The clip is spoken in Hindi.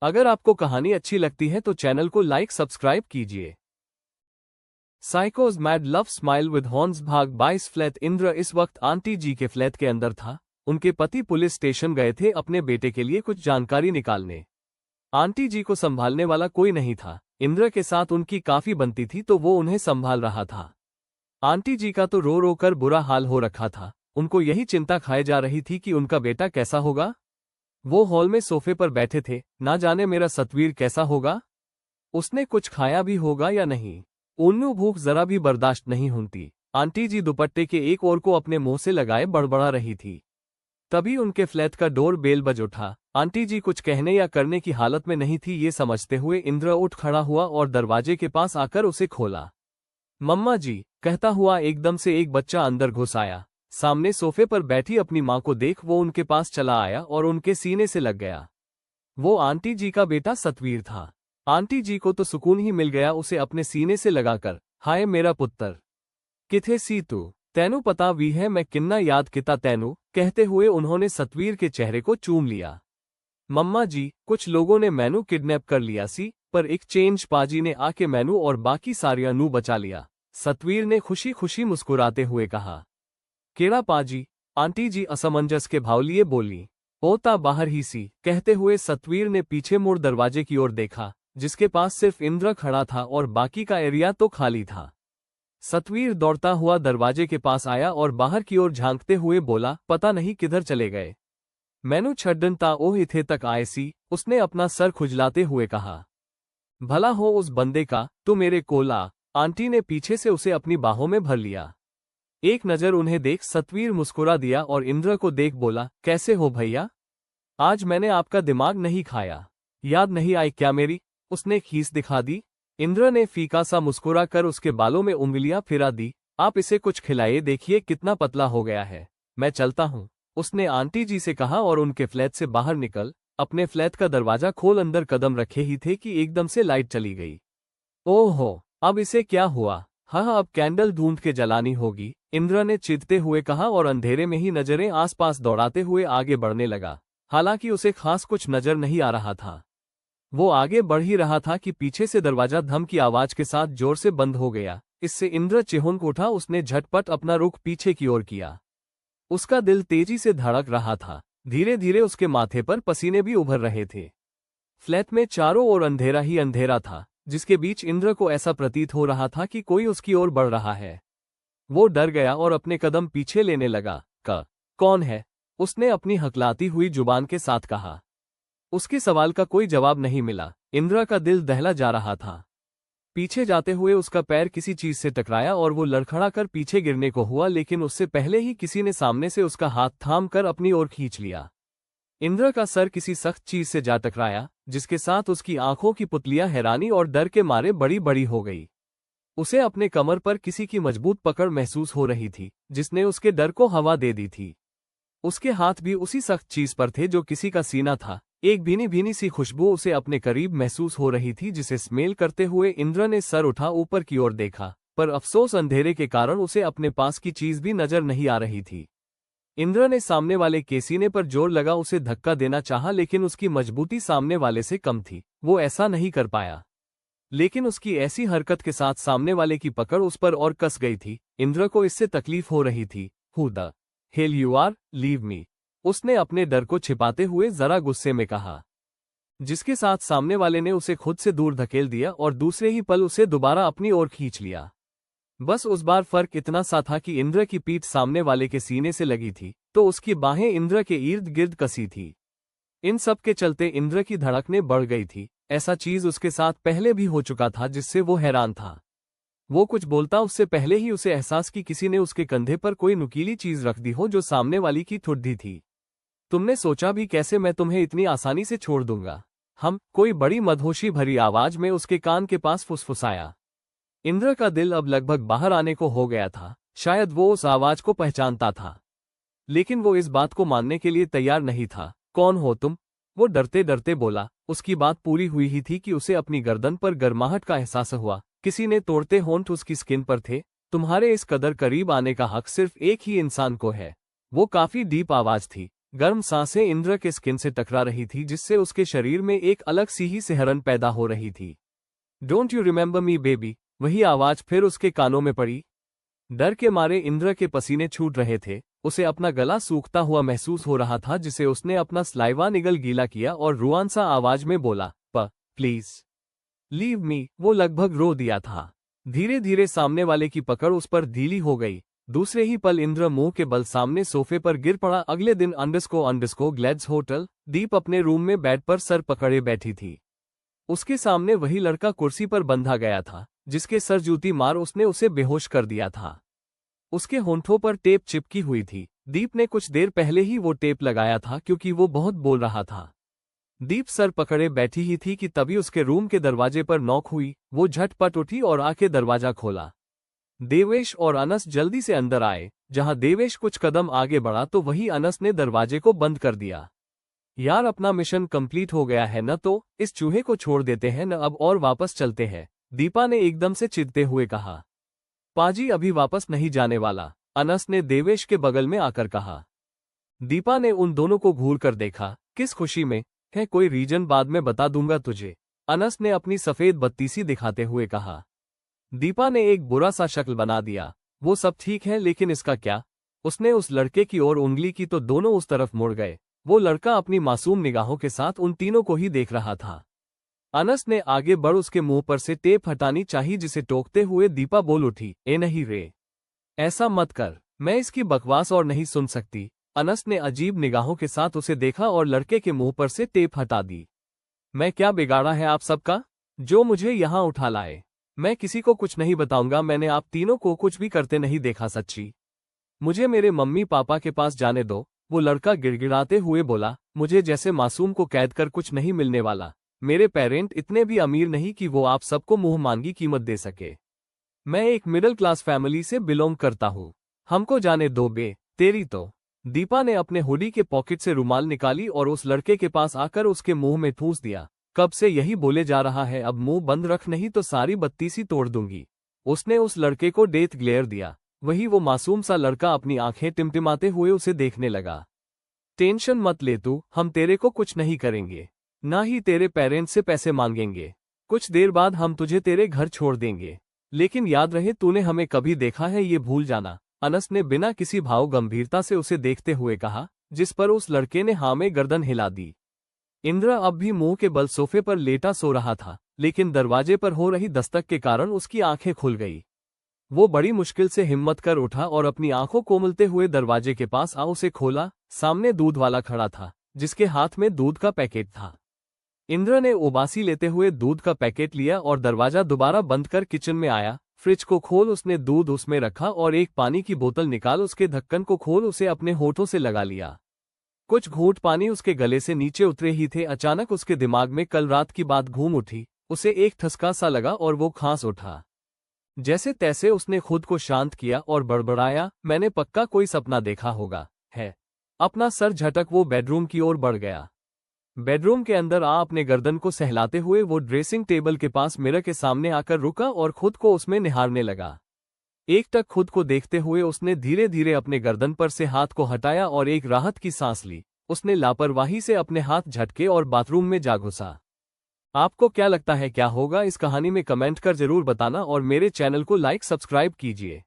अगर आपको कहानी अच्छी लगती है तो चैनल को लाइक सब्सक्राइब कीजिए। साइकोज mad love smile with horns भाग 22 फ्लैट। इंद्र इस वक्त आंटी जी के फ्लैट के अंदर था। उनके पति पुलिस स्टेशन गए थे अपने बेटे के लिए कुछ जानकारी निकालने। आंटी जी को संभालने वाला कोई नहीं था। इंद्र के साथ उनकी काफी बनती थी तो वो उन्हें संभाल रहा था। आंटी जी का तो रो रो कर बुरा हाल हो रखा था। उनको यही चिंता खाए जा रही थी कि उनका बेटा कैसा होगा। वो हॉल में सोफे पर बैठे थे। ना जाने मेरा सतवीर कैसा होगा, उसने कुछ खाया भी होगा या नहीं। उन्हें भूख जरा भी बर्दाश्त नहीं होती। आंटी जी दुपट्टे के एक ओर को अपने मुंह से लगाए बड़बड़ा रही थी। तभी उनके फ्लैट का डोर बेल बज उठा। आंटी जी कुछ कहने या करने की हालत में नहीं थी। ये समझते हुए इंद्र उठ खड़ा हुआ और दरवाजे के पास आकर उसे खोला। मम्मा जी कहता हुआ एकदम से एक बच्चा अंदर घुस आया। सामने सोफे पर बैठी अपनी मां को देख वो उनके पास चला आया और उनके सीने से लग गया। वो आंटी जी का बेटा सतवीर था। आंटी जी को तो सुकून ही मिल गया उसे अपने सीने से लगाकर। हाय मेरा पुत्र, किथे सी तू, तैनू पता भी है मैं किन्ना याद किता तैनू, कहते हुए उन्होंने सतवीर के चेहरे को चूम लिया। मम्मा जी कुछ लोगों ने मैनू किडनैप कर लिया सी, पर एक चेंज पाजी ने आके मैनू और बाकी सारिया नू बचा लिया। सतवीर ने खुशी खुशी मुस्कुराते हुए कहा। केड़ा पाजी, आंटी जी असमंजस के भाव लिए बोली। ओता बाहर ही सी, कहते हुए सतवीर ने पीछे मुड़ दरवाजे की ओर देखा जिसके पास सिर्फ इंद्र खड़ा था और बाकी का एरिया तो खाली था। सतवीर दौड़ता हुआ दरवाजे के पास आया और बाहर की ओर झांकते हुए बोला, पता नहीं किधर चले गए। मैनू छड्डन ता ओह इथे तक आए सी, उसने अपना सर खुजलाते हुए कहा। भला हो उस बंदे का, तू मेरे कोला। आंटी ने पीछे से उसे अपनी बाहों में भर लिया। एक नजर उन्हें देख सतवीर मुस्कुरा दिया और इंद्र को देख बोला, कैसे हो भैया? आज मैंने आपका दिमाग नहीं खाया, याद नहीं आई क्या मेरी? उसने खीस दिखा दी। इंद्र ने फीका सा मुस्कुरा कर उसके बालों में उंगलियां फिरा दी। आप इसे कुछ खिलाइए, देखिए कितना पतला हो गया है। मैं चलता हूँ, उसने आंटी जी से कहा और उनके फ्लैट से बाहर निकल अपने फ्लैट का दरवाजा खोल अंदर कदम रखे ही थे कि एकदम से लाइट चली गई। ओहो, अब इसे क्या हुआ? हाँ, अब कैंडल ढूंढ के जलानी होगी, इंद्र ने चिढ़ते हुए कहा और अंधेरे में ही नजरें आसपास दौड़ाते हुए आगे बढ़ने लगा। हालांकि उसे खास कुछ नजर नहीं आ रहा था। वो आगे बढ़ ही रहा था कि पीछे से दरवाजा धम की आवाज के साथ जोर से बंद हो गया। इससे इंद्र चिहुंक उठा। उसने झटपट अपना रुख पीछे की ओर किया। उसका दिल तेजी से धड़क रहा था। धीरे धीरे उसके माथे पर पसीने भी उभर रहे थे। फ्लैट में चारों ओर अंधेरा ही अंधेरा था, जिसके बीच इंद्र को ऐसा प्रतीत हो रहा था कि कोई उसकी ओर बढ़ रहा है। वो डर गया और अपने कदम पीछे लेने लगा। कौन है? उसने अपनी हकलाती हुई जुबान के साथ कहा। उसके सवाल का कोई जवाब नहीं मिला। इंद्र का दिल दहला जा रहा था। पीछे जाते हुए उसका पैर किसी चीज से टकराया और वो लड़खड़ा कर पीछे गिरने को हुआ, लेकिन उससे पहले ही किसी ने सामने से उसका हाथ थाम कर अपनी ओर खींच लिया। इंद्र का सर किसी सख्त चीज से जा टकराया, जिसके साथ उसकी आंखों की पुतलियां हैरानी और डर के मारे बड़ी बड़ी हो गई। उसे अपने कमर पर किसी की मजबूत पकड़ महसूस हो रही थी, जिसने उसके डर को हवा दे दी थी। उसके हाथ भी उसी सख्त चीज पर थे जो किसी का सीना था। एक भीनी भीनी सी खुशबू उसे अपने करीब महसूस हो रही थी, जिसे स्मेल करते हुए इंद्र ने सर उठा ऊपर की ओर देखा, पर अफसोस अंधेरे के कारण उसे अपने पास की चीज भी नजर नहीं आ रही थी। इंद्र ने सामने वाले के सीने पर जोर लगा उसे धक्का देना चाहा, लेकिन उसकी मजबूती सामने वाले से कम थी। वो ऐसा नहीं कर पाया। लेकिन उसकी ऐसी हरकत के साथ सामने वाले की पकड़ उस पर और कस गई थी। इंद्र को इससे तकलीफ हो रही थी। Who the hell you are, leave me, उसने अपने डर को छिपाते हुए जरा गुस्से में कहा, जिसके साथ सामने वाले ने उसे खुद से दूर धकेल दिया और दूसरे ही पल उसे दोबारा अपनी ओर खींच लिया। बस उस बार फर्क इतना सा था कि इंद्र की पीठ सामने वाले के सीने से लगी थी तो उसकी बाहें इंद्र के इर्द गिर्द कसी थी। इन सब के चलते इंद्र की धड़कनें बढ़ गई थी। ऐसा चीज उसके साथ पहले भी हो चुका था, जिससे वो हैरान था। वो कुछ बोलता उससे पहले ही उसे एहसास कि किसी ने उसके कंधे पर कोई नुकीली चीज रख दी हो जो सामने वाली की ठुड्डी थी। तुमने सोचा भी कैसे मैं तुम्हें इतनी आसानी से छोड़ दूंगा? कोई बड़ी मदहोशी भरी आवाज में उसके कान के पास फुसफुसाया। इंद्र का दिल अब लगभग बाहर आने को हो गया था। शायद वो उस आवाज को पहचानता था, लेकिन वो इस बात को मानने के लिए तैयार नहीं था। कौन हो तुम? वो डरते डरते बोला। उसकी बात पूरी हुई ही थी कि उसे अपनी गर्दन पर गर्माहट का एहसास हुआ। किसी ने तोड़ते होंठ उसकी स्किन पर थे। तुम्हारे इस कदर करीब आने का हक सिर्फ एक ही इंसान को है। वो काफी डीप आवाज थी, गर्म सांसें इंद्र के स्किन से टकरा रही थी, जिससे उसके शरीर में एक अलग सी ही सिहरन पैदा हो रही थी। Don't you remember me baby, वही आवाज फिर उसके कानों में पड़ी। डर के मारे इंद्र के पसीने छूट रहे थे, उसे अपना गला सूखता हुआ महसूस हो रहा था, जिसे उसने अपना सलाइवा निगल गीला किया और रुआन सा आवाज में बोला, प्लीज लीव मी। वो लगभग रो दिया था। धीरे धीरे सामने वाले की पकड़ उस पर ढीली हो गई। दूसरे ही पल इंद्र मुंह के बल सामने सोफे पर गिर पड़ा। अगले दिन अंडस्को ग्लेड्स होटल। दीप अपने रूम में बेड पर सर पकड़े बैठी थी। उसके सामने वही लड़का कुर्सी पर बंधा गया था, जिसके सर जूती मार उसने उसे बेहोश कर दिया था। उसके होंठों पर टेप चिपकी हुई थी। दीप ने कुछ देर पहले ही वो टेप लगाया था, क्योंकि वो बहुत बोल रहा था। दीप सर पकड़े बैठी ही थी कि तभी उसके रूम के दरवाजे पर नॉक हुई। वो झटपट उठी और आके दरवाजा खोला। देवेश और अनस जल्दी से अंदर आए। जहां देवेश कुछ कदम आगे बढ़ा तो वही अनस ने दरवाजे को बंद कर दिया। यार, अपना मिशन कंप्लीट हो गया है न, तो इस चूहे को छोड़ देते हैं न अब और वापस चलते हैं, दीपा ने एकदम से चिढ़ते हुए कहा। पाजी अभी वापस नहीं जाने वाला, अनस ने देवेश के बगल में आकर कहा। दीपा ने उन दोनों को घूर कर देखा। किस खुशी में है, कोई रीजन बाद में बता दूंगा तुझे, अनस ने अपनी सफेद बत्तीसी दिखाते हुए कहा। दीपा ने एक बुरा सा शक्ल बना दिया। वो सब ठीक है, लेकिन इसका क्या? उसने उस लड़के की ओर उंगली की तो दोनों उस तरफ मुड़ गए। वो लड़का अपनी मासूम निगाहों के साथ उन तीनों को ही देख रहा था। अनस ने आगे बढ़ उसके मुंह पर से टेप हटानी चाहिए, जिसे टोकते हुए दीपा बोल उठी, ए नहीं रे, ऐसा मत कर, मैं इसकी बकवास और नहीं सुन सकती। अनस ने अजीब निगाहों के साथ उसे देखा और लड़के के मुंह पर से टेप हटा दी। मैं क्या बिगाड़ा है आप सबका, जो मुझे यहाँ उठा लाए? मैं किसी को कुछ नहीं बताऊंगा। मैंने आप तीनों को कुछ भी करते नहीं देखा सच्ची। मुझे मेरे मम्मी पापा के पास जाने दो, वो लड़का गिड़गिड़ाते हुए बोला। मुझे जैसे मासूम को कैद कर कुछ नहीं मिलने वाला। मेरे पेरेंट इतने भी अमीर नहीं कि वो आप सबको मुंह मांगी कीमत दे सके। मैं एक मिडिल क्लास फैमिली से बिलोंग करता हूँ। हमको जाने दो बे, तेरी तो। दीपा ने अपने हुडी के पॉकेट से रुमाल निकाली और उस लड़के के पास आकर उसके मुंह में ठूंस दिया। कब से यही बोले जा रहा है, अब मुंह बंद रख नहीं तो सारी बत्तीसी तोड़ दूंगी। उसने उस लड़के को डेथ ग्लेयर दिया। वही वो मासूम सा लड़का अपनी आंखें टिमटिमाते हुए उसे देखने लगा। टेंशन मत ले तू, हम तेरे को कुछ नहीं करेंगे, ना ही तेरे पेरेंट्स से पैसे मांगेंगे। कुछ देर बाद हम तुझे तेरे घर छोड़ देंगे, लेकिन याद रहे तूने हमें कभी देखा है ये भूल जाना। अनस ने बिना किसी भाव गंभीरता से उसे देखते हुए कहा, जिस पर उस लड़के ने हाँ में गर्दन हिला दी। इंद्र अब भी मुंह के बल सोफे पर लेटा सो रहा था, लेकिन दरवाजे पर हो रही दस्तक के कारण उसकी आंखें खुल गई। वो बड़ी मुश्किल से हिम्मत कर उठा और अपनी आंखों को मलते हुए दरवाजे के पास आ उसे खोला। सामने दूध वाला खड़ा था, जिसके हाथ में दूध का पैकेट था। इंद्र ने उबासी लेते हुए दूध का पैकेट लिया और दरवाजा दोबारा बंद कर किचन में आया। फ्रिज को खोल उसने दूध उसमें रखा और एक पानी की बोतल निकाल उसके ढक्कन को खोल उसे अपने होठों से लगा लिया। कुछ घूंट पानी उसके गले से नीचे उतरे ही थे, अचानक उसके दिमाग में कल रात की बात घूम उठी। उसे एक ठसका सा लगा और वो खांस उठा। जैसे तैसे उसने खुद को शांत किया और बड़बड़ाया, मैंने पक्का कोई सपना देखा होगा है। अपना सर झटक वो बेडरूम की ओर बढ़ गया। बेडरूम के अंदर अपने गर्दन को सहलाते हुए वो ड्रेसिंग टेबल के पास मिरर के सामने आकर रुका और खुद को उसमें निहारने लगा। एकटक खुद को देखते हुए उसने धीरे धीरे अपने गर्दन पर से हाथ को हटाया और एक राहत की सांस ली। उसने लापरवाही से अपने हाथ झटके और बाथरूम में जा घुसा। आपको क्या लगता है क्या होगा इस कहानी में कमेंट कर जरूर बताना और मेरे चैनल को लाइक सब्सक्राइब कीजिए।